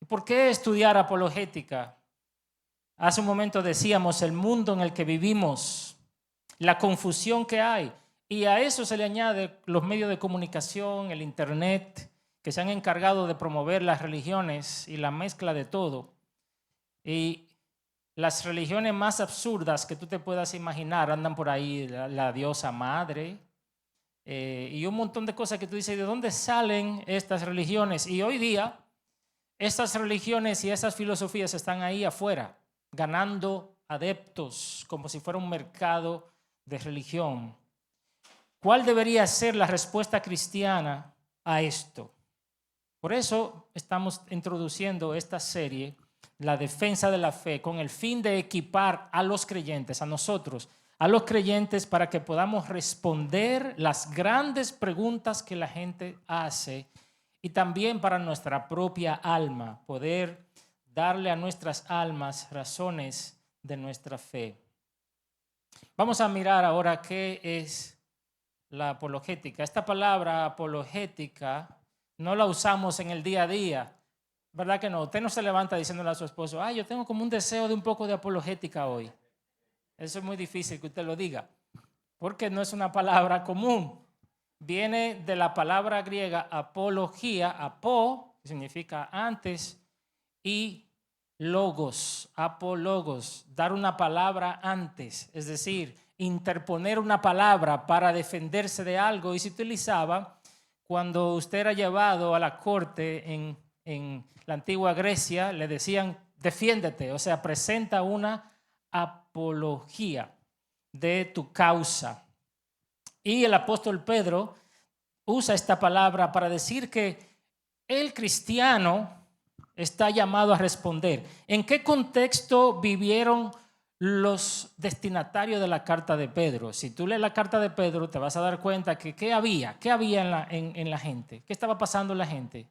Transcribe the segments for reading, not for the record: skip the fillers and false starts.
¿Por qué estudiar apologética? Hace un momento decíamos el mundo en el que vivimos, la confusión que hay, y a eso se le añade los medios de comunicación, el internet, que se han encargado de promover las religiones y la mezcla de todo. Y las religiones más absurdas que tú te puedas imaginar andan por ahí, la diosa madre, y un montón de cosas que tú dices, ¿de dónde salen estas religiones? Y hoy día, estas religiones y esas filosofías están ahí afuera, ganando adeptos, como si fuera un mercado de religión. ¿Cuál debería ser la respuesta cristiana a esto? Por eso estamos introduciendo esta serie, la defensa de la fe, con el fin de equipar a los creyentes, a nosotros, a los creyentes, para que podamos responder las grandes preguntas que la gente hace y también para nuestra propia alma, poder darle a nuestras almas razones de nuestra fe. Vamos a mirar ahora qué es la apologética. Esta palabra apologética no la usamos en el día a día, ¿verdad que no? Usted no se levanta diciéndole a su esposo, yo tengo como un deseo de un poco de apologética hoy. Eso es muy difícil que usted lo diga, porque no es una palabra común. Viene de la palabra griega apología, apo, que significa antes, y logos, apologos, dar una palabra antes, es decir, interponer una palabra para defenderse de algo, y se utilizaba cuando usted era llevado a la corte en la antigua Grecia, le decían defiéndete, o sea, presenta una apología de tu causa. Y el apóstol Pedro usa esta palabra para decir que el cristiano está llamado a responder. ¿En qué contexto vivieron los destinatarios de la carta de Pedro? Si tú lees la carta de Pedro, te vas a dar cuenta que ¿qué había en la gente? ¿Qué estaba pasando en la gente?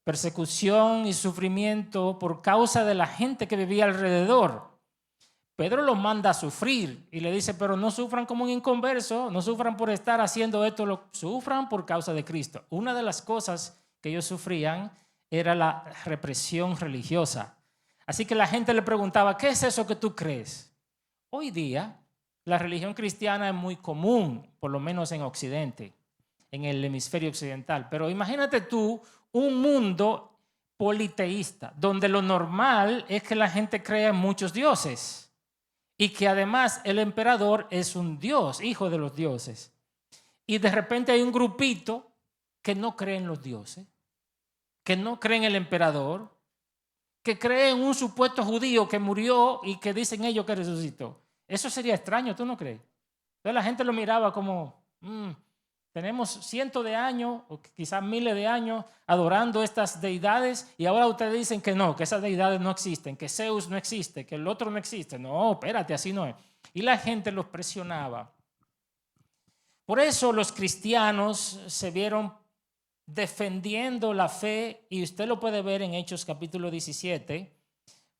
Persecución y sufrimiento por causa de la gente que vivía alrededor. Pedro los manda a sufrir y le dice, pero no sufran como un inconverso, no sufran por estar haciendo esto, sufran por causa de Cristo. Una de las cosas que ellos sufrían era la represión religiosa. Así que la gente le preguntaba, ¿qué es eso que tú crees? Hoy día, la religión cristiana es muy común, por lo menos en Occidente, en el hemisferio occidental. Pero imagínate tú un mundo politeísta, donde lo normal es que la gente crea en muchos dioses. Y que además el emperador es un dios, hijo de los dioses. Y de repente hay un grupito que no cree en los dioses, que no cree en el emperador, que cree en un supuesto judío que murió y que dicen ellos que resucitó. Eso sería extraño, ¿tú no crees? Entonces la gente lo miraba como, tenemos cientos de años o quizás miles de años adorando estas deidades y ahora ustedes dicen que no, que esas deidades no existen, que Zeus no existe, que el otro no existe. No, espérate, así no es. Y la gente los presionaba. Por eso los cristianos se vieron defendiendo la fe, y usted lo puede ver en Hechos capítulo 17,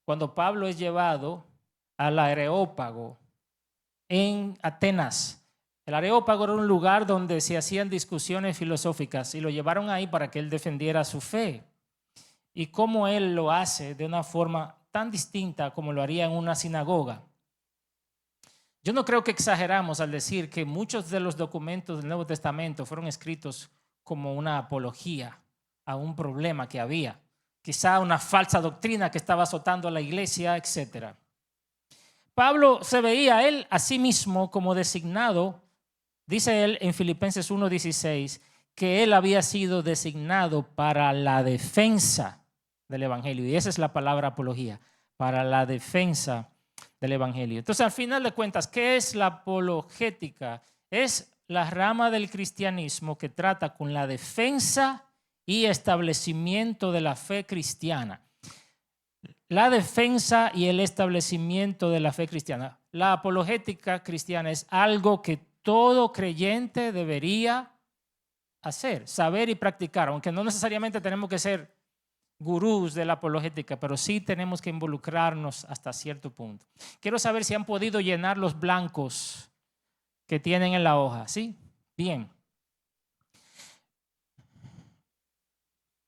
cuando Pablo es llevado al Areópago en Atenas. El Areópago era un lugar donde se hacían discusiones filosóficas y lo llevaron ahí para que él defendiera su fe. Y cómo él lo hace de una forma tan distinta como lo haría en una sinagoga. Yo no creo que exageramos al decir que muchos de los documentos del Nuevo Testamento fueron escritos como una apología a un problema que había, quizá una falsa doctrina que estaba azotando a la iglesia, etc. Pablo se veía él a sí mismo como designado. Dice él en Filipenses 1:16 que él había sido designado para la defensa del evangelio. Y esa es la palabra apología, para la defensa del evangelio. Entonces, al final de cuentas, ¿qué es la apologética? Es la rama del cristianismo que trata con la defensa y establecimiento de la fe cristiana. La defensa y el establecimiento de la fe cristiana. La apologética cristiana es algo que todo creyente debería hacer, saber y practicar, aunque no necesariamente tenemos que ser gurús de la apologética, pero sí tenemos que involucrarnos hasta cierto punto. Quiero saber si han podido llenar los blancos que tienen en la hoja. ¿Sí? Bien.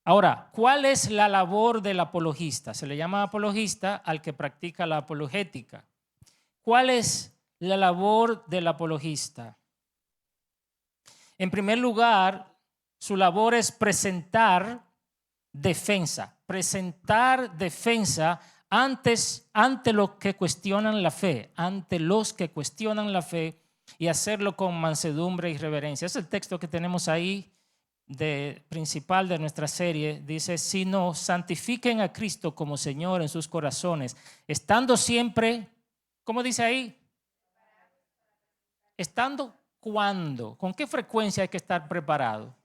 Ahora, ¿cuál es la labor del apologista? Se le llama apologista al que practica la apologética. ¿Cuál es la labor del apologista? En primer lugar, su labor es presentar defensa ante los que cuestionan la fe, y hacerlo con mansedumbre y reverencia. Es el texto que tenemos ahí principal de nuestra serie. Dice, sino santifiquen a Cristo como Señor en sus corazones, estando siempre, ¿cómo dice ahí? Estando ¿cuándo? ¿Con qué frecuencia hay que estar preparado?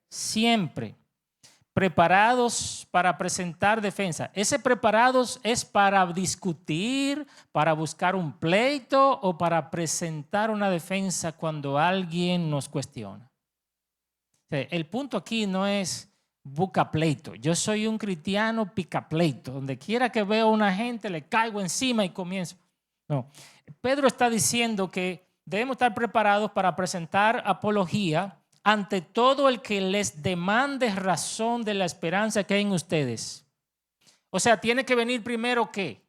Siempre. Preparados para presentar defensa. Ese preparados es para discutir, para buscar un pleito o para presentar una defensa cuando alguien nos cuestiona. El punto aquí no es busca pleito. Yo soy un cristiano pica pleito. Donde quiera que veo a una gente le caigo encima y comienzo. No. Pedro está diciendo que debemos estar preparados para presentar apología ante todo el que les demande razón de la esperanza que hay en ustedes. O sea, tiene que venir primero ¿qué?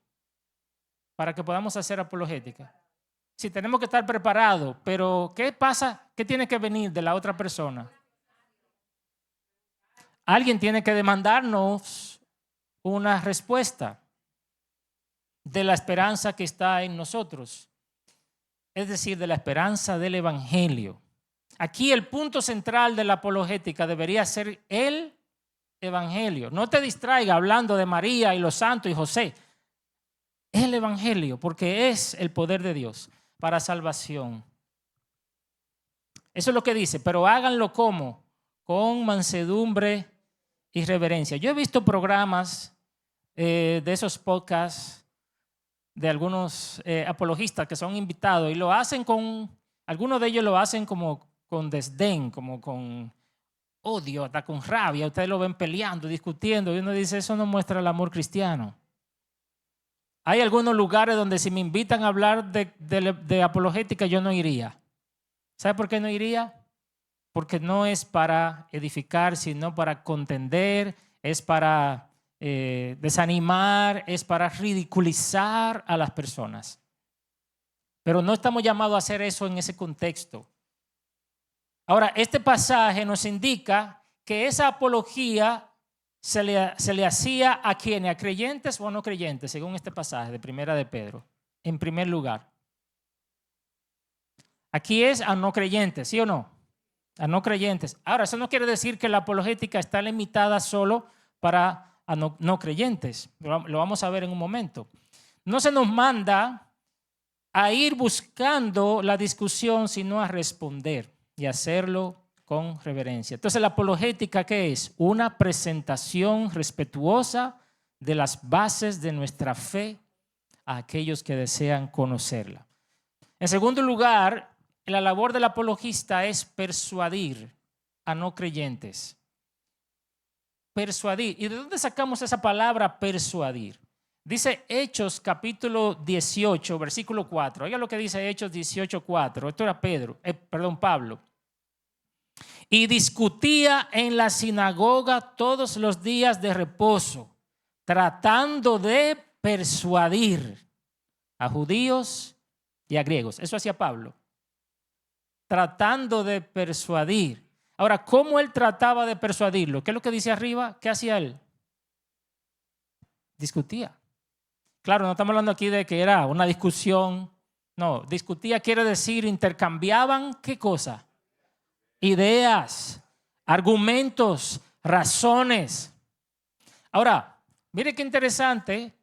Para que podamos hacer apologética. Sí, tenemos que estar preparados, pero ¿qué pasa? ¿Qué tiene que venir de la otra persona? Alguien tiene que demandarnos una respuesta de la esperanza que está en nosotros. Es decir, de la esperanza del evangelio. Aquí el punto central de la apologética debería ser el evangelio. No te distraiga hablando de María y los santos y José. El evangelio, porque es el poder de Dios para salvación. Eso es lo que dice, pero háganlo ¿cómo? Con mansedumbre y reverencia. Yo he visto programas de esos podcasts de algunos apologistas que son invitados y lo hacen algunos de ellos lo hacen como con desdén, como con odio, hasta con rabia. Ustedes lo ven peleando, discutiendo y uno dice, eso no muestra el amor cristiano. Hay algunos lugares donde si me invitan a hablar de apologética yo no iría. ¿Sabe por qué no iría? Porque no es para edificar, sino para contender, es para desanimar, es para ridiculizar a las personas. Pero no estamos llamados a hacer eso en ese contexto. Ahora, este pasaje nos indica que esa apología se le hacía ¿a quiénes? ¿A creyentes o no creyentes? Según este pasaje de Primera de Pedro. En primer lugar. Aquí es a no creyentes, ¿sí o no? A no creyentes. Ahora, eso no quiere decir que la apologética está limitada solo para a no creyentes. Lo vamos a ver en un momento. No se nos manda a ir buscando la discusión, sino a responder y hacerlo con reverencia. Entonces, la apologética, ¿qué es? Una presentación respetuosa de las bases de nuestra fe a aquellos que desean conocerla. En segundo lugar, la labor del apologista es persuadir a no creyentes. Persuadir. ¿Y de dónde sacamos esa palabra persuadir? Dice Hechos capítulo 18, versículo 4. Oiga lo que dice Hechos 18, 4. Esto era Pablo. Y discutía en la sinagoga todos los días de reposo, tratando de persuadir a judíos y a griegos. Eso hacía Pablo. Tratando de persuadir. Ahora, ¿cómo él trataba de persuadirlo? ¿Qué es lo que dice arriba? ¿Qué hacía él? Discutía. Claro, no estamos hablando aquí de que era una discusión. No, discutía quiere decir intercambiaban, ¿qué cosa? Ideas, argumentos, razones. Ahora, mire qué interesante.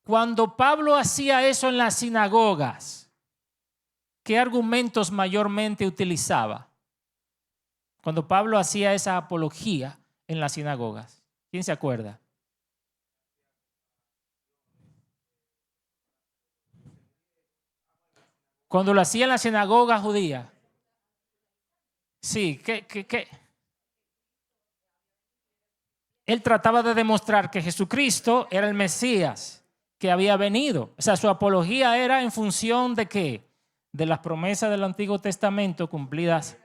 Cuando Pablo hacía eso en las sinagogas, ¿qué argumentos mayormente utilizaba? Cuando Pablo hacía esa apología en las sinagogas. ¿Quién se acuerda? Cuando lo hacía en la sinagoga judía. Sí, ¿qué? Él trataba de demostrar que Jesucristo era el Mesías que había venido. O sea, su apología era en función de ¿qué? De las promesas del Antiguo Testamento cumplidas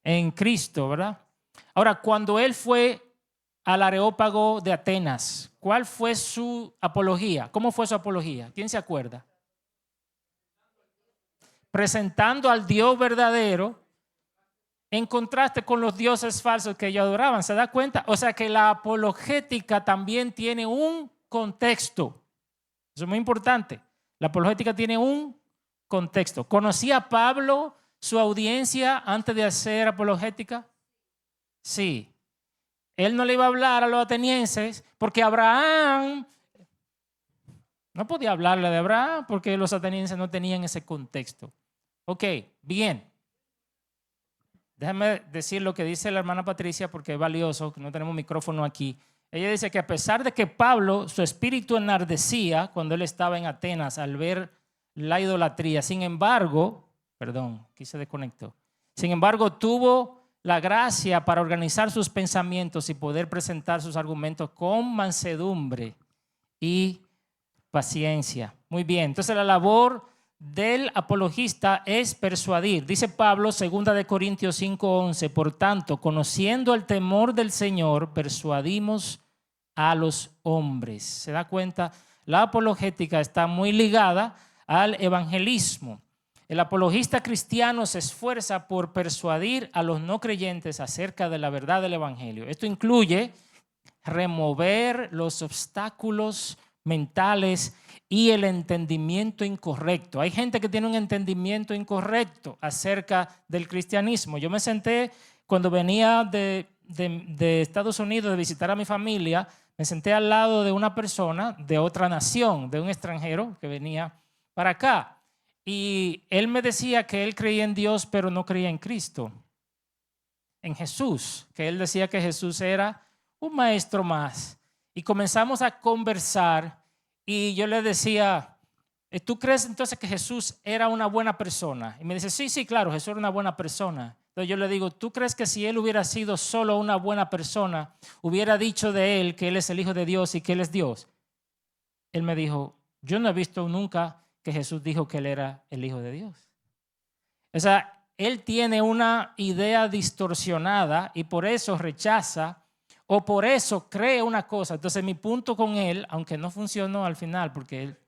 en Cristo, ¿verdad? Ahora, cuando él fue al Areópago de Atenas. ¿Cuál fue su apología? ¿Cómo fue su apología? ¿Quién se acuerda? Presentando al Dios verdadero en contraste con los dioses falsos que ellos adoraban. ¿Se da cuenta? O sea que la apologética también tiene un contexto. Eso es muy importante. La apologética tiene un contexto. ¿Conocía Pablo su audiencia antes de hacer apologética? Sí. Él no le iba a hablar a los atenienses porque Abraham, no podía hablarle de Abraham porque los atenienses no tenían ese contexto. Ok, bien. Déjame decir lo que dice la hermana Patricia porque es valioso, que no tenemos micrófono aquí. Ella dice que a pesar de que Pablo, su espíritu enardecía cuando él estaba en Atenas al ver la idolatría, sin embargo, aquí se desconectó. Sin embargo, tuvo la gracia para organizar sus pensamientos y poder presentar sus argumentos con mansedumbre y paciencia. Muy bien, entonces la labor del apologista es persuadir. Dice Pablo, 2 de Corintios 5:11, por tanto, conociendo el temor del Señor, persuadimos a los hombres. ¿Se da cuenta? La apologética está muy ligada al evangelismo. El apologista cristiano se esfuerza por persuadir a los no creyentes acerca de la verdad del evangelio. Esto incluye remover los obstáculos mentales y el entendimiento incorrecto. Hay gente que tiene un entendimiento incorrecto acerca del cristianismo. Yo me senté cuando venía de Estados Unidos de visitar a mi familia, me senté al lado de una persona de otra nación, de un extranjero que venía para acá. Y él me decía que él creía en Dios, pero no creía en Cristo, en Jesús, que él decía que Jesús era un maestro más. Y comenzamos a conversar y yo le decía, ¿tú crees entonces que Jesús era una buena persona? Y me dice, sí, claro, Jesús era una buena persona. Entonces yo le digo, ¿tú crees que si él hubiera sido solo una buena persona, hubiera dicho de él que él es el Hijo de Dios y que él es Dios? Él me dijo, yo no he visto nunca que Jesús dijo que él era el Hijo de Dios. O sea, él tiene una idea distorsionada y por eso rechaza o por eso cree una cosa. Entonces mi punto con él, aunque no funcionó al final, porque él...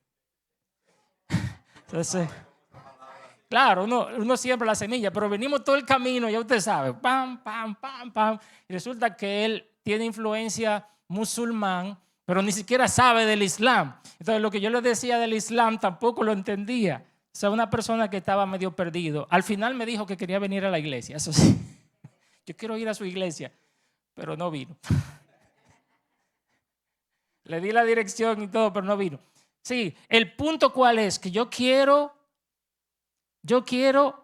Entonces, claro, uno siembra la semilla, pero venimos todo el camino, ya usted sabe, pam, pam, pam, pam. Y resulta que él tiene influencia musulmán, pero ni siquiera sabe del Islam. Entonces lo que yo le decía del Islam tampoco lo entendía. O sea, una persona que estaba medio perdido. Al final me dijo que quería venir a la iglesia, eso sí. Yo quiero ir a su iglesia, pero no vino. Le di la dirección y todo, pero no vino. Sí, el punto cuál es, que yo quiero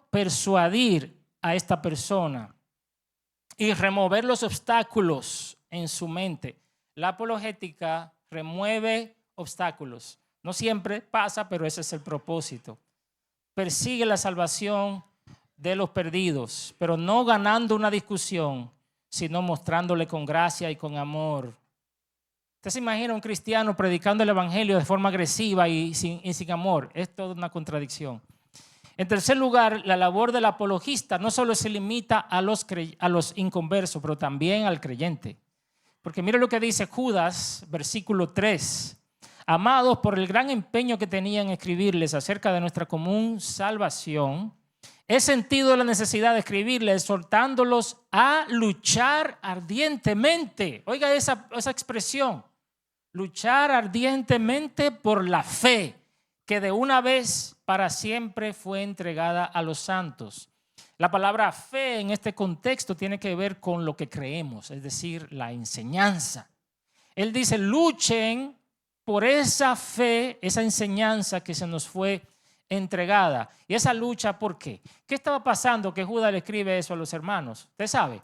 persuadir a esta persona y remover los obstáculos en su mente. La apologética remueve obstáculos. No siempre pasa, pero ese es el propósito. Persigue la salvación de los perdidos, pero no ganando una discusión, sino mostrándole con gracia y con amor. ¿Usted se imagina un cristiano predicando el evangelio de forma agresiva y sin amor? Es toda una contradicción. En tercer lugar, la labor del apologista no solo se limita a los inconversos, pero también al creyente. Porque mire lo que dice Judas, versículo 3. Amados, por el gran empeño que tenía en escribirles acerca de nuestra común salvación, he sentido la necesidad de escribirles exhortándolos a luchar ardientemente. Oiga esa expresión, luchar ardientemente por la fe que de una vez para siempre fue entregada a los santos. La palabra fe en este contexto tiene que ver con lo que creemos, es decir, la enseñanza. Él dice, luchen por esa fe, esa enseñanza que se nos fue entregada. Y esa lucha, ¿por qué? ¿Qué estaba pasando que Judas le escribe eso a los hermanos? Usted sabe,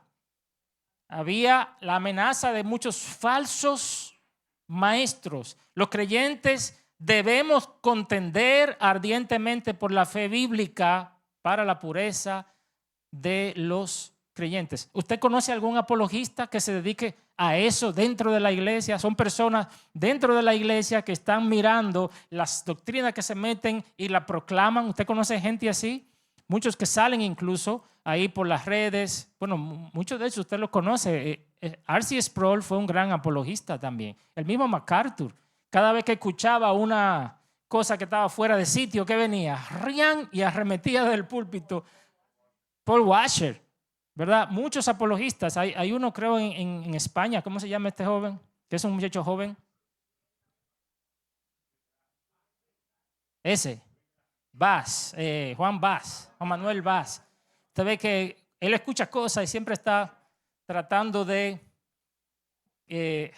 había la amenaza de muchos falsos maestros. Los creyentes debemos contender ardientemente por la fe bíblica para la pureza de los creyentes. ¿Usted conoce algún apologista que se dedique a eso dentro de la iglesia? Son personas dentro de la iglesia que están mirando las doctrinas que se meten y la proclaman. ¿Usted conoce gente así? Muchos que salen incluso ahí por las redes. Bueno, muchos de ellos usted los conoce. R.C. Sproul fue un gran apologista también. El mismo MacArthur, cada vez que escuchaba una cosa que estaba fuera de sitio, que venía, rían y arremetía del púlpito. Paul Washer, ¿verdad? Muchos apologistas. Hay uno, creo, en España. ¿Cómo se llama este joven? Que es un muchacho joven. Ese. Vaz, Juan Manuel Vaz. Usted ve que él escucha cosas y siempre está tratando de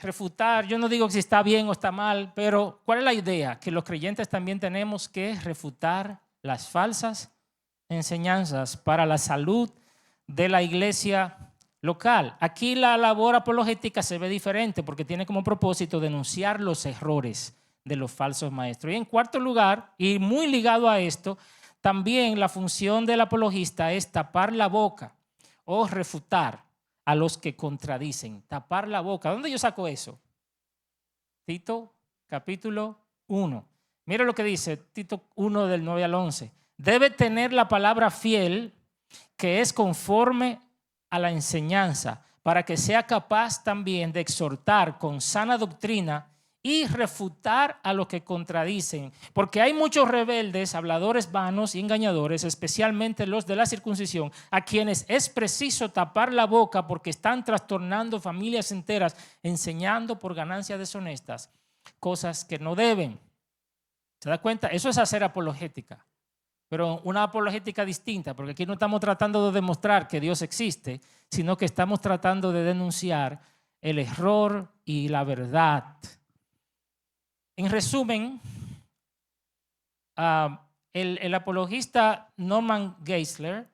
refutar. Yo no digo si está bien o está mal, pero ¿cuál es la idea? Que los creyentes también tenemos que refutar las falsas enseñanzas para la salud de la iglesia local. Aquí la labor apologética se ve diferente porque tiene como propósito denunciar los errores de los falsos maestros. Y en cuarto lugar, y muy ligado a esto, también la función del apologista es tapar la boca o refutar a los que contradicen. Tapar la boca. ¿Dónde yo saco eso? Tito capítulo 1. Mira lo que dice Tito 1 del 9 al 11. Debe tener la palabra fiel que es conforme a la enseñanza para que sea capaz también de exhortar con sana doctrina y refutar a los que contradicen, porque hay muchos rebeldes, habladores vanos y engañadores, especialmente los de la circuncisión, a quienes es preciso tapar la boca porque están trastornando familias enteras, enseñando por ganancias deshonestas cosas que no deben. ¿Se da cuenta? Eso es hacer apologética, pero una apologética distinta, porque aquí no estamos tratando de demostrar que Dios existe, sino que estamos tratando de denunciar el error y la verdad. En resumen, el apologista Norman Geisler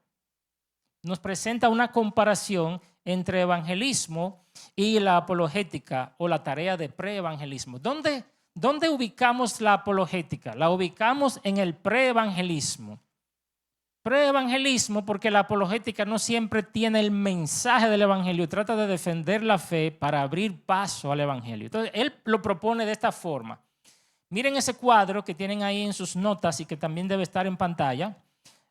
nos presenta una comparación entre evangelismo y la apologética o la tarea de preevangelismo. ¿Dónde ubicamos la apologética? La ubicamos en el preevangelismo. Preevangelismo porque la apologética no siempre tiene el mensaje del evangelio, trata de defender la fe para abrir paso al evangelio. Entonces, él lo propone de esta forma. Miren ese cuadro que tienen ahí en sus notas y que también debe estar en pantalla,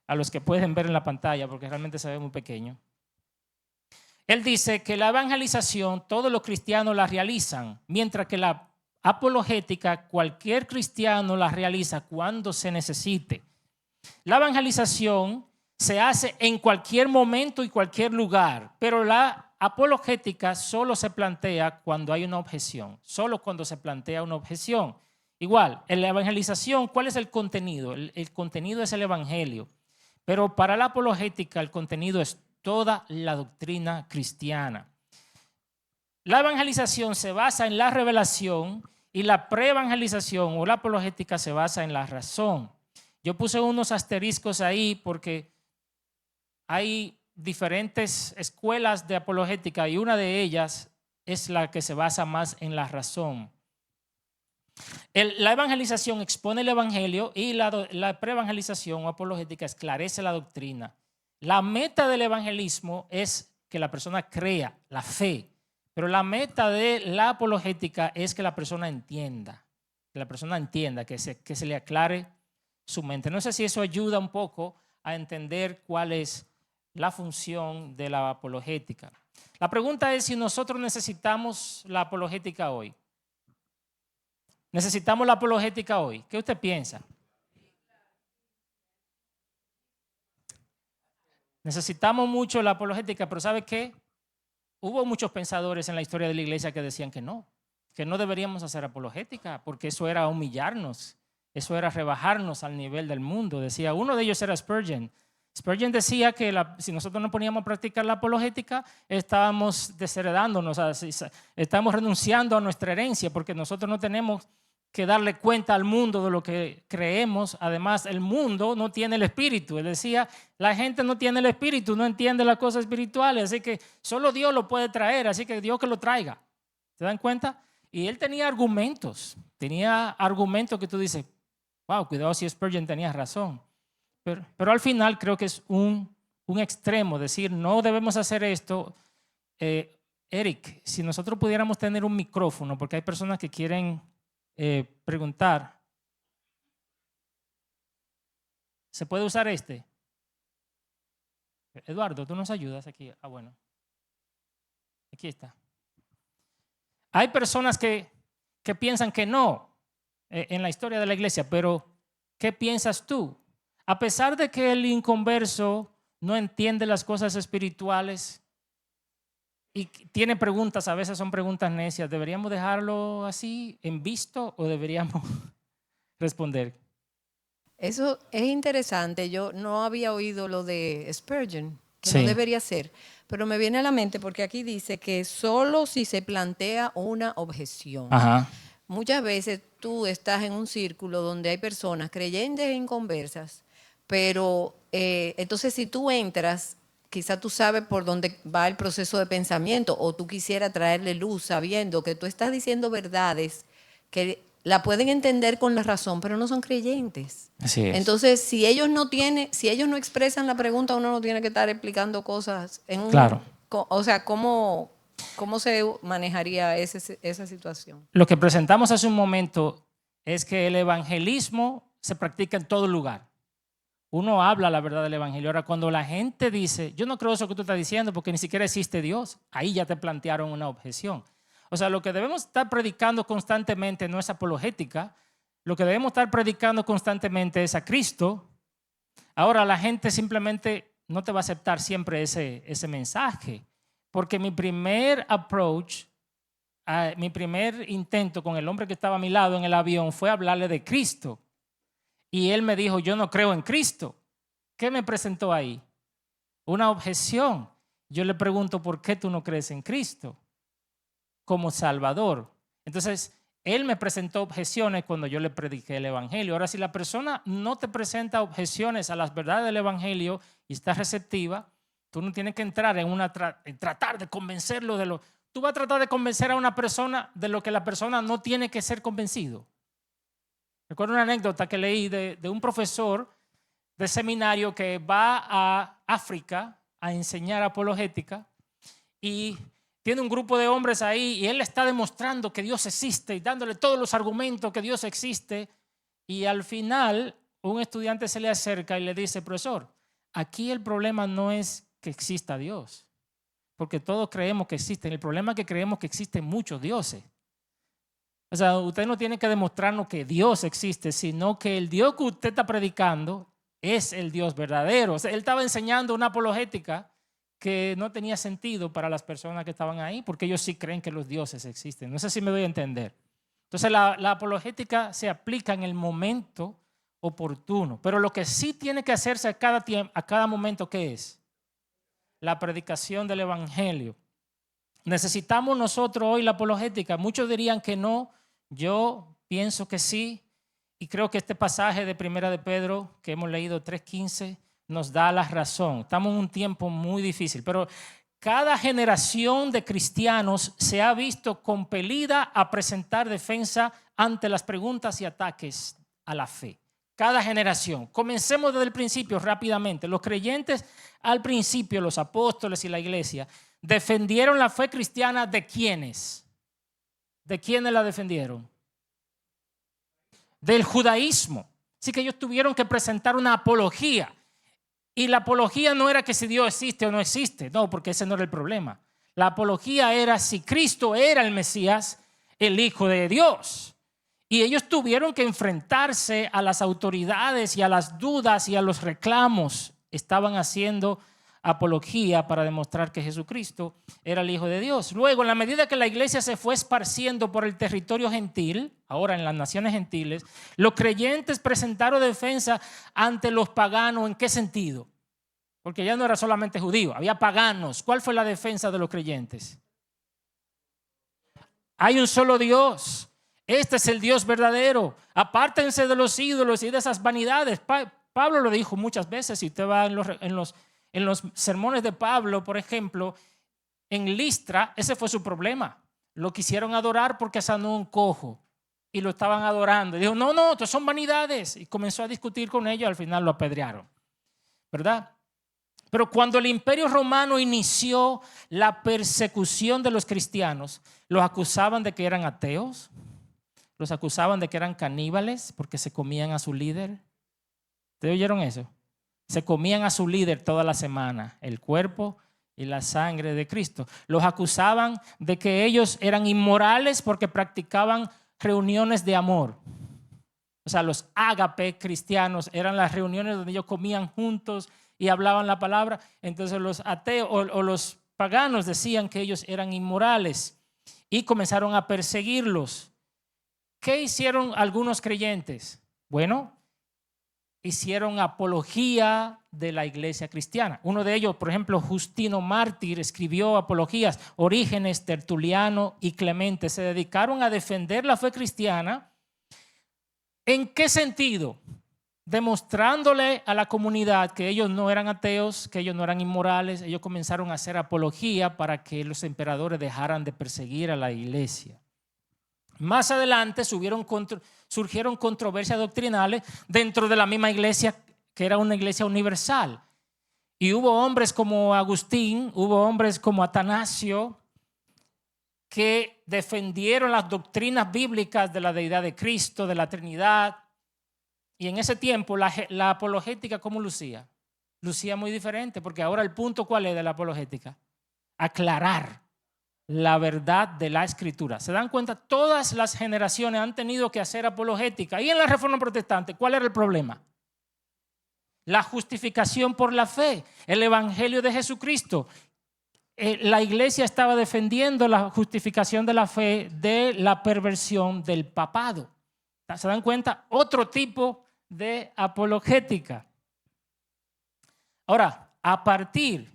a los que pueden ver en la pantalla porque realmente se ve muy pequeño. Él dice que la evangelización todos los cristianos la realizan, mientras que la apologética cualquier cristiano la realiza cuando se necesite. La evangelización se hace en cualquier momento y cualquier lugar, pero la apologética solo se plantea cuando hay una objeción, solo cuando se plantea una objeción. Igual, en la evangelización, ¿cuál es el contenido? El contenido es el evangelio, pero para la apologética el contenido es toda la doctrina cristiana. La evangelización se basa en la revelación y la preevangelización o la apologética se basa en la razón. Yo puse unos asteriscos ahí porque hay diferentes escuelas de apologética y una de ellas es la que se basa más en la razón. La evangelización expone el evangelio y la preevangelización o apologética esclarece la doctrina. La meta del evangelismo es que la persona crea, la fe, pero la meta de la apologética es que la persona entienda, que se le aclare su mente. No sé si eso ayuda un poco a entender cuál es la función de la apologética. La pregunta es si nosotros necesitamos la apologética hoy. ¿Necesitamos la apologética hoy? ¿Qué usted piensa? Necesitamos mucho la apologética, pero ¿sabe qué? Hubo muchos pensadores en la historia de la iglesia que decían que no deberíamos hacer apologética, porque eso era humillarnos, eso era rebajarnos al nivel del mundo. Decía, uno de ellos era Spurgeon. Spurgeon decía que si nosotros no poníamos a practicar la apologética, estábamos desheredándonos, estamos renunciando a nuestra herencia, porque nosotros no tenemos que darle cuenta al mundo de lo que creemos. Además, el mundo no tiene el espíritu. Él decía, la gente no tiene el espíritu, no entiende las cosas espirituales, así que solo Dios lo puede traer, así que Dios que lo traiga. ¿Se dan cuenta? Y él tenía argumentos que tú dices, wow, cuidado si Spurgeon tenía razón. Pero al final creo que es un extremo, decir, no debemos hacer esto. Eric, si nosotros pudiéramos tener un micrófono, porque hay personas que quieren preguntar. ¿Se puede usar este? Eduardo, ¿tú nos ayudas aquí? Ah, bueno. Aquí está. Hay personas que piensan que no en la historia de la iglesia, pero ¿qué piensas tú? A pesar de que el inconverso no entiende las cosas espirituales y tiene preguntas, a veces son preguntas necias, ¿deberíamos dejarlo así en visto o deberíamos responder? Eso es interesante. Yo no había oído lo de Spurgeon, que no Sí. debería ser, pero me viene a la mente porque aquí dice que solo si se plantea una objeción. Ajá. Muchas veces tú estás en un círculo donde hay personas creyentes e inconversas, pero entonces si tú entras, quizá tú sabes por dónde va el proceso de pensamiento o tú quisieras traerle luz sabiendo que tú estás diciendo verdades que la pueden entender con la razón, pero no son creyentes. Así es. Entonces, si ellos no expresan la pregunta, uno no tiene que estar explicando cosas Claro. o sea, ¿cómo se manejaría esa situación? Lo que presentamos hace un momento es que el evangelismo se practica en todo lugar. Uno habla la verdad del evangelio. Ahora, cuando la gente dice, yo no creo eso que tú estás diciendo porque ni siquiera existe Dios, ahí ya te plantearon una objeción. O sea, lo que debemos estar predicando constantemente no es apologética, lo que debemos estar predicando constantemente es a Cristo. Ahora, la gente simplemente no te va a aceptar siempre ese mensaje, porque mi primer approach, mi primer intento con el hombre que estaba a mi lado en el avión fue hablarle de Cristo. Y él me dijo, yo no creo en Cristo. ¿Qué me presentó ahí? Una objeción. Yo le pregunto, ¿por qué tú no crees en Cristo como Salvador? Entonces, él me presentó objeciones cuando yo le prediqué el Evangelio. Ahora, si la persona no te presenta objeciones a las verdades del Evangelio y está receptiva, tú no tienes que entrar en tratar de convencerlo de lo... Tú vas a tratar de convencer a una persona de lo que la persona no tiene que ser convencido. Recuerdo una anécdota que leí de un profesor de seminario que va a África a enseñar apologética y tiene un grupo de hombres ahí y él está demostrando que Dios existe y dándole todos los argumentos que Dios existe, y al final un estudiante se le acerca y le dice, profesor, aquí el problema no es que exista Dios, porque todos creemos que existen, el problema es que creemos que existen muchos dioses. O sea, usted no tiene que demostrarnos que Dios existe, sino que el Dios que usted está predicando es el Dios verdadero. O sea, él estaba enseñando una apologética que no tenía sentido para las personas que estaban ahí, porque ellos sí creen que los dioses existen. No sé si me doy a entender. Entonces, la apologética se aplica en el momento oportuno, pero lo que sí tiene que hacerse a cada momento, ¿qué es? La predicación del evangelio. ¿Necesitamos nosotros hoy la apologética? Muchos dirían que no. Yo pienso que sí, y creo que este pasaje de Primera de Pedro que hemos leído 3:15 nos da la razón. Estamos en un tiempo muy difícil, pero cada generación de cristianos se ha visto compelida a presentar defensa ante las preguntas y ataques a la fe. Cada generación. Comencemos desde el principio rápidamente. Los creyentes al principio, los apóstoles y la iglesia, defendieron la fe cristiana ¿de quiénes? ¿De quiénes la defendieron? Del judaísmo. Así que ellos tuvieron que presentar una apología. Y la apología no era que si Dios existe o no existe, no, porque ese no era el problema. La apología era si Cristo era el Mesías, el Hijo de Dios. Y ellos tuvieron que enfrentarse a las autoridades y a las dudas y a los reclamos. Estaban haciendo apología para demostrar que Jesucristo era el Hijo de Dios. Luego, en la medida que la iglesia se fue esparciendo por el territorio gentil, ahora en las naciones gentiles, los creyentes presentaron defensa ante los paganos. ¿En qué sentido? Porque ya no era solamente judío, había paganos. ¿Cuál fue la defensa de los creyentes? Hay un solo Dios. Este es el Dios verdadero. Apártense de los ídolos y de esas vanidades. Pablo lo dijo muchas veces. Si usted va en los sermones de Pablo, por ejemplo, en Listra, ese fue su problema. Lo quisieron adorar porque sanó un cojo y lo estaban adorando. Y dijo, no, estos son vanidades. Y comenzó a discutir con ellos, al final lo apedrearon. ¿Verdad? Pero cuando el Imperio Romano inició la persecución de los cristianos, los acusaban de que eran ateos, los acusaban de que eran caníbales porque se comían a su líder. ¿Ustedes oyeron eso? se comían a su líder toda la semana, el cuerpo y la sangre de Cristo. Los acusaban de que ellos eran inmorales porque practicaban reuniones de amor. O sea, los ágape cristianos eran las reuniones donde ellos comían juntos y hablaban la palabra. Entonces los ateos o los paganos decían que ellos eran inmorales y comenzaron a perseguirlos. ¿Qué hicieron algunos creyentes? Bueno, hicieron apología de la iglesia cristiana. Uno de ellos, por ejemplo, Justino Mártir, escribió apologías. Orígenes, Tertuliano y Clemente se dedicaron a defender la fe cristiana. ¿En qué sentido? Demostrándole a la comunidad que ellos no eran ateos, que ellos no eran inmorales. Ellos comenzaron a hacer apología para que los emperadores dejaran de perseguir a la iglesia. Más adelante surgieron controversias doctrinales dentro de la misma iglesia, que era una iglesia universal. Y hubo hombres como Agustín, hubo hombres como Atanasio, que defendieron las doctrinas bíblicas de la deidad de Cristo, de la Trinidad. Y en ese tiempo la apologética, ¿cómo lucía? Lucía muy diferente, porque ahora el punto, ¿cuál es de la apologética? Aclarar la verdad de la Escritura. ¿Se dan cuenta? Todas las generaciones han tenido que hacer apologética. Y en la Reforma Protestante, ¿cuál era el problema? La justificación por la fe, el Evangelio de Jesucristo. La iglesia estaba defendiendo la justificación de la fe de la perversión del papado. ¿Se dan cuenta? Otro tipo de apologética. Ahora, a partir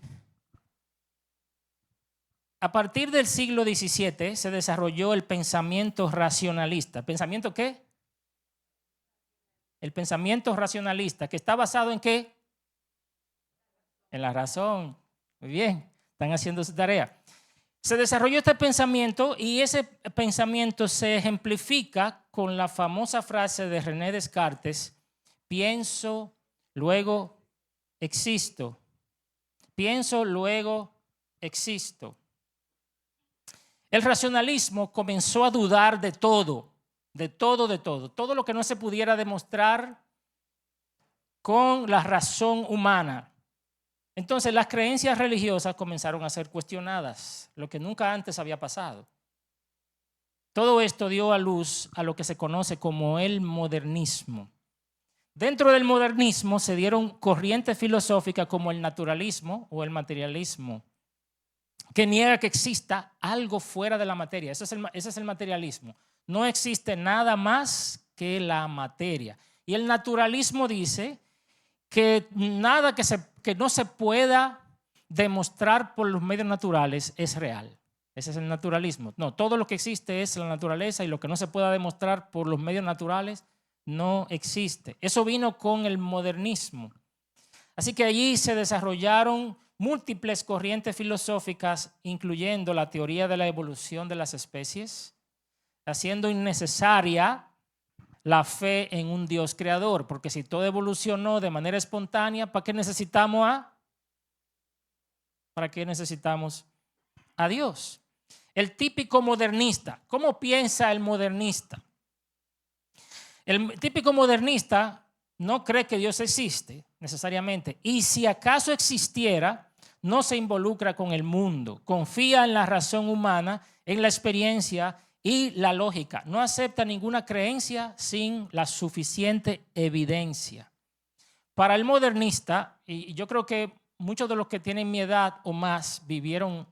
del siglo XVII se desarrolló el pensamiento racionalista. ¿Pensamiento qué? El pensamiento racionalista, que está basado ¿en qué? En la razón. Muy bien, están haciendo su tarea. Se desarrolló este pensamiento y ese pensamiento se ejemplifica con la famosa frase de René Descartes: pienso, luego existo. Pienso, luego existo. El racionalismo comenzó a dudar de todo, todo lo que no se pudiera demostrar con la razón humana. Entonces las creencias religiosas comenzaron a ser cuestionadas, lo que nunca antes había pasado. Todo esto dio a luz a lo que se conoce como el modernismo. Dentro del modernismo se dieron corrientes filosóficas como el naturalismo o el materialismo, que niega que exista algo fuera de la materia. Ese es el materialismo. No existe nada más que la materia. Y el naturalismo dice que nada que no se pueda demostrar por los medios naturales es real. Ese es el naturalismo. No, todo lo que existe es la naturaleza y lo que no se pueda demostrar por los medios naturales no existe. Eso vino con el modernismo. Así que allí se desarrollaron múltiples corrientes filosóficas, incluyendo la teoría de la evolución de las especies, haciendo innecesaria la fe en un Dios creador, porque si todo evolucionó de manera espontánea, ¿para qué necesitamos a Dios? El típico modernista. ¿Cómo piensa el modernista? El típico modernista no cree que Dios existe necesariamente, y si acaso existiera, no se involucra con el mundo, confía en la razón humana, en la experiencia y la lógica. No acepta ninguna creencia sin la suficiente evidencia. Para el modernista, y yo creo que muchos de los que tienen mi edad o más vivieron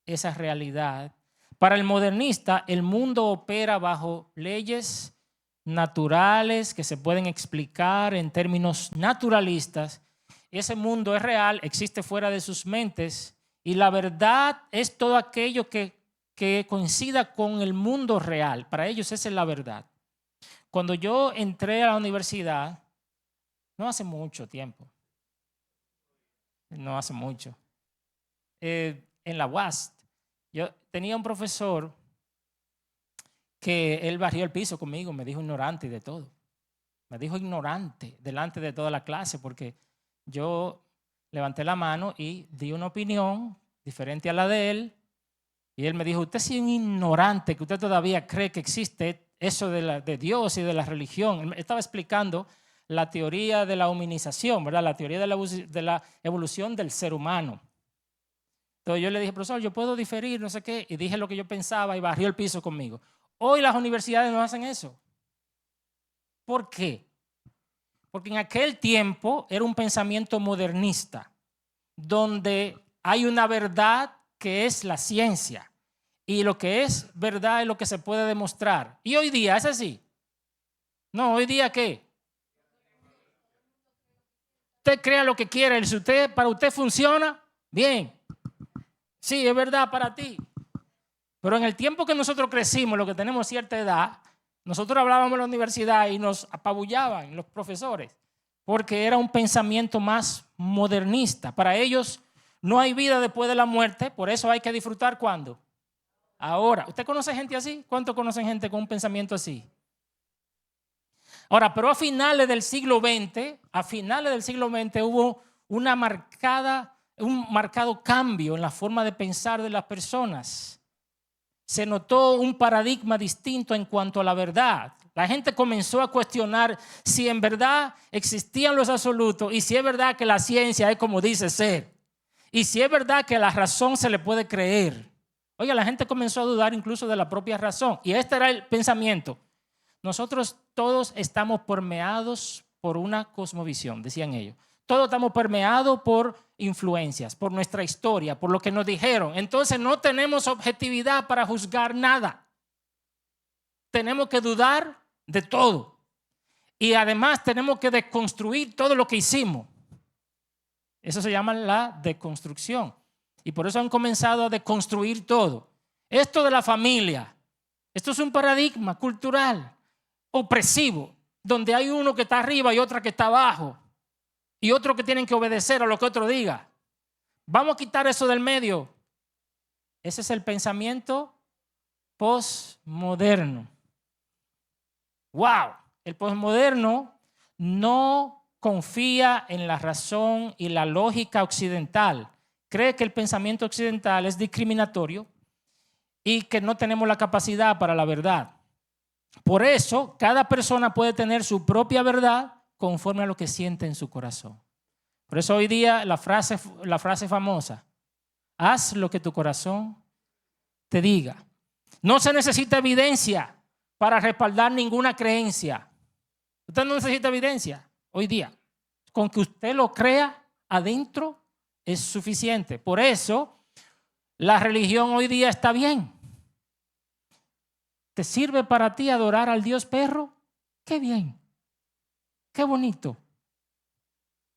esa realidad, para el modernista el mundo opera bajo leyes naturales que se pueden explicar en términos naturalistas. Ese mundo es real, existe fuera de sus mentes, y la verdad es todo aquello que coincida con el mundo real. Para ellos esa es la verdad. Cuando yo entré a la universidad, no hace mucho tiempo, no hace mucho, en la UAST, yo tenía un profesor que él barrió el piso conmigo, me dijo ignorante y de todo. Me dijo ignorante delante de toda la clase porque yo levanté la mano y di una opinión diferente a la de él. Y él me dijo, usted es un ignorante, que usted todavía cree que existe eso de Dios y de la religión. Él estaba explicando la teoría de la hominización, ¿verdad? La teoría de la evolución del ser humano. Entonces yo le dije, profesor, yo puedo diferir, no sé qué, y dije lo que yo pensaba y barrió el piso conmigo. Hoy las universidades no hacen eso. ¿Por qué? Porque en aquel tiempo era un pensamiento modernista, donde hay una verdad que es la ciencia, y lo que es verdad es lo que se puede demostrar. Y hoy día es así. No, hoy día ¿qué? Usted crea lo que quiera, y si para usted funciona, bien. Sí, es verdad para ti. Pero en el tiempo que nosotros crecimos, lo que tenemos cierta edad, nosotros hablábamos en la universidad y nos apabullaban los profesores, porque era un pensamiento más modernista. Para ellos no hay vida después de la muerte, por eso hay que disfrutar ¿cuándo? Ahora. ¿Usted conoce gente así? ¿Cuántos conocen gente con un pensamiento así? Ahora, pero a finales del siglo XX hubo un marcado cambio en la forma de pensar de las personas. Se notó un paradigma distinto en cuanto a la verdad. La gente comenzó a cuestionar si en verdad existían los absolutos y si es verdad que la ciencia es como dice ser. Y si es verdad que a la razón se le puede creer. Oiga, la gente comenzó a dudar incluso de la propia razón. Y este era el pensamiento. Nosotros todos estamos permeados por una cosmovisión, decían ellos. Todos estamos permeados por influencias, por nuestra historia, por lo que nos dijeron. Entonces no tenemos objetividad para juzgar nada. Tenemos que dudar de todo. Y además tenemos que deconstruir todo lo que hicimos. Eso se llama la deconstrucción. Y por eso han comenzado a deconstruir todo. Esto de la familia, esto es un paradigma cultural opresivo, donde hay uno que está arriba y otra que está abajo. Y otro que tienen que obedecer a lo que otro diga. Vamos a quitar eso del medio. Ese es el pensamiento postmoderno. ¡Wow! El postmoderno no confía en la razón y la lógica occidental. Cree que el pensamiento occidental es discriminatorio y que no tenemos la capacidad para la verdad. Por eso, cada persona puede tener su propia verdad conforme a lo que siente en su corazón. Por eso hoy día la frase famosa, haz lo que tu corazón te diga. No se necesita evidencia para respaldar ninguna creencia. Usted no necesita evidencia hoy día. Con que usted lo crea adentro es suficiente. Por eso la religión hoy día está bien. ¿Te sirve para ti adorar al Dios perro? Qué bien, qué bonito.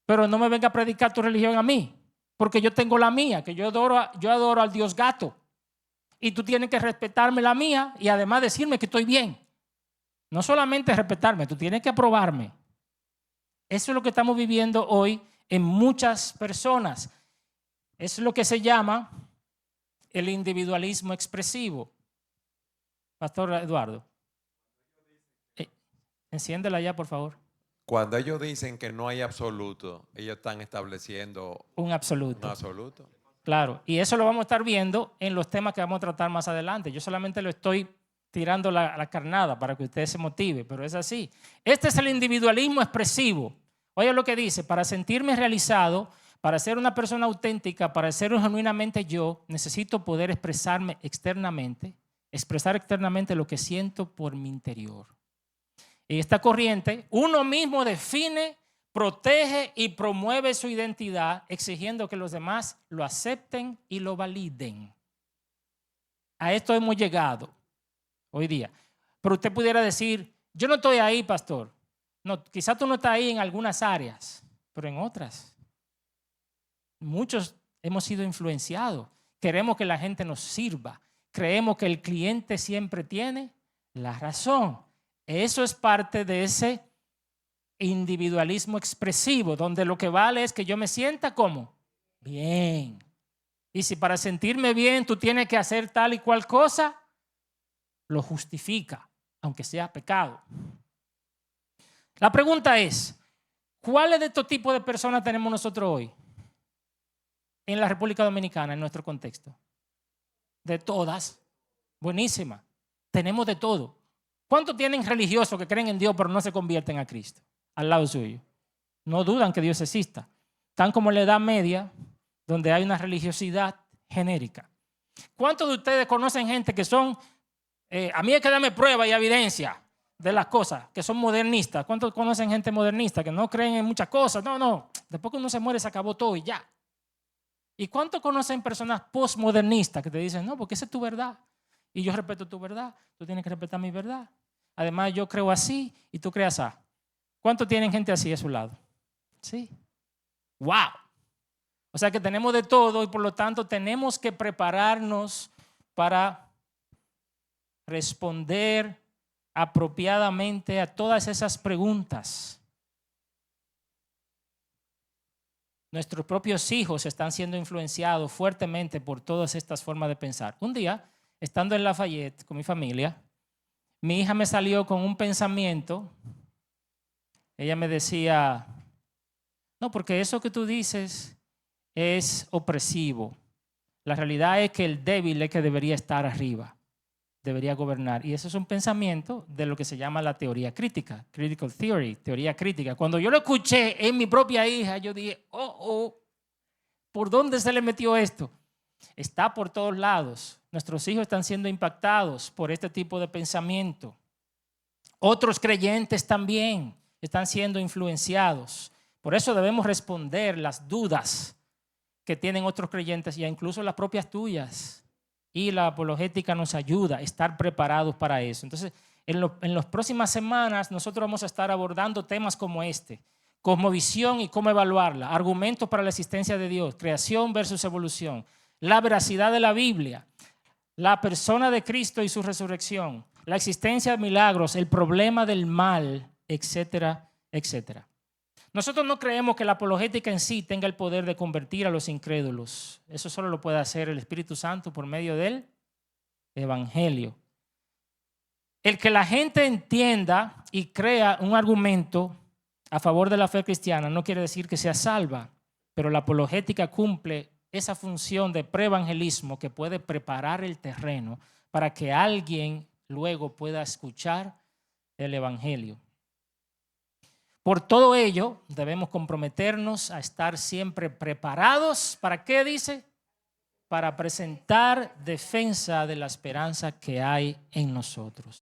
Pero no me venga a predicar tu religión a mí, porque yo tengo la mía, que yo adoro al Dios gato. Y tú tienes que respetarme la mía y además decirme que estoy bien. No solamente respetarme, tú tienes que aprobarme. Eso es lo que estamos viviendo hoy en muchas personas. Es lo que se llama el individualismo expresivo. Pastor Eduardo, enciéndela ya, por favor. Cuando ellos dicen que no hay absoluto, ellos están estableciendo un absoluto. Un absoluto. Claro, y eso lo vamos a estar viendo en los temas que vamos a tratar más adelante. Yo solamente lo estoy tirando la carnada para que usted se motive, pero es así. Este es el individualismo expresivo. Oye lo que dice, para sentirme realizado, para ser una persona auténtica, para ser genuinamente yo, necesito poder expresar externamente lo que siento por mi interior. Y esta corriente, uno mismo define, protege y promueve su identidad, exigiendo que los demás lo acepten y lo validen. A esto hemos llegado hoy día. Pero usted pudiera decir, yo no estoy ahí, pastor. No, quizás tú no estás ahí en algunas áreas, pero en otras. Muchos hemos sido influenciados. Queremos que la gente nos sirva. Creemos que el cliente siempre tiene la razón. Eso es parte de ese individualismo expresivo, donde lo que vale es que yo me sienta como bien. Y si para sentirme bien tú tienes que hacer tal y cual cosa, lo justifica, aunque sea pecado. La pregunta es, ¿cuáles de estos tipos de personas tenemos nosotros hoy en la República Dominicana, en nuestro contexto? De todas. Buenísima. Tenemos de todo. ¿Cuántos tienen religiosos que creen en Dios pero no se convierten a Cristo? al lado suyo. No dudan que Dios exista. Tan como en la Edad Media, donde hay una religiosidad genérica. ¿Cuántos de ustedes conocen gente que son, a mí hay que darme prueba y evidencia de las cosas, que son modernistas? ¿Cuántos conocen gente modernista que no creen en muchas cosas? No, después que uno se muere se acabó todo y ya. ¿Y cuántos conocen personas postmodernistas que te dicen, no, porque esa es tu verdad y yo respeto tu verdad, tú tienes que respetar mi verdad? Además yo creo así y tú creas así. ¿Cuántos tienen gente así a su lado? Sí. ¡Wow! O sea que tenemos de todo y por lo tanto tenemos que prepararnos para responder apropiadamente a todas esas preguntas. Nuestros propios hijos están siendo influenciados fuertemente por todas estas formas de pensar. Un día, estando en Lafayette con mi familia, mi hija me salió con un pensamiento. Ella me decía, no, porque eso que tú dices es opresivo. La realidad es que el débil es que debería estar arriba, debería gobernar. Y eso es un pensamiento de lo que se llama la teoría crítica, critical theory, teoría crítica. Cuando yo lo escuché en mi propia hija, yo dije, ¿por dónde se le metió esto? Está por todos lados. Nuestros hijos están siendo impactados por este tipo de pensamiento. Otros creyentes también están siendo influenciados. Por eso debemos responder las dudas que tienen otros creyentes y incluso las propias tuyas. Y la apologética nos ayuda a estar preparados para eso. Entonces, en las próximas semanas nosotros vamos a estar abordando temas como este: cosmovisión y cómo evaluarla, argumentos para la existencia de Dios, creación versus evolución, la veracidad de la Biblia, la persona de Cristo y su resurrección, la existencia de milagros, el problema del mal, etcétera, etcétera. Nosotros no creemos que la apologética en sí tenga el poder de convertir a los incrédulos. Eso solo lo puede hacer el Espíritu Santo por medio del Evangelio. El que la gente entienda y crea un argumento a favor de la fe cristiana no quiere decir que sea salva, pero la apologética cumple esa función de preevangelismo que puede preparar el terreno para que alguien luego pueda escuchar el Evangelio. Por todo ello, debemos comprometernos a estar siempre preparados. ¿Para qué dice? Para presentar defensa de la esperanza que hay en nosotros.